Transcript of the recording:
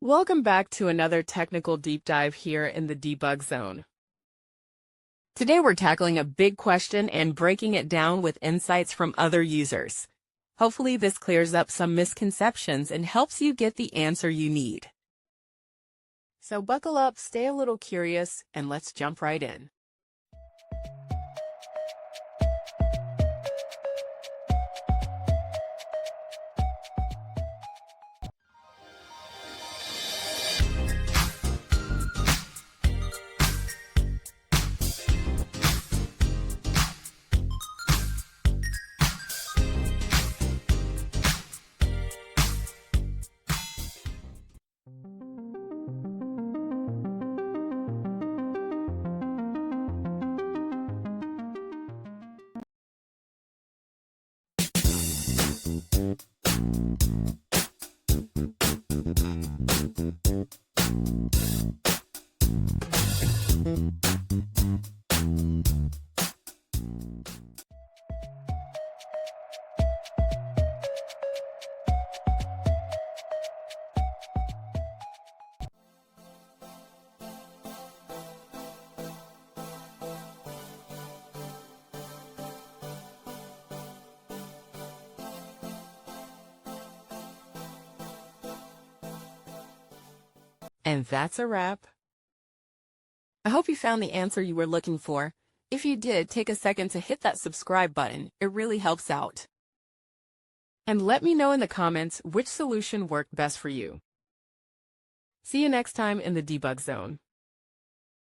Welcome back to another technical deep dive here in the debug zone. Today we're tackling a big question and breaking it down with insights from other users. Hopefully this clears up some misconceptions and helps you get the answer you need. So buckle up, stay a little curious, and let's jump right in. And that's a wrap. I hope you found the answer you were looking for. If you did, take a second to hit that subscribe button. It really helps out. And let me know in the comments which solution worked best for you. See you next time in the debug zone.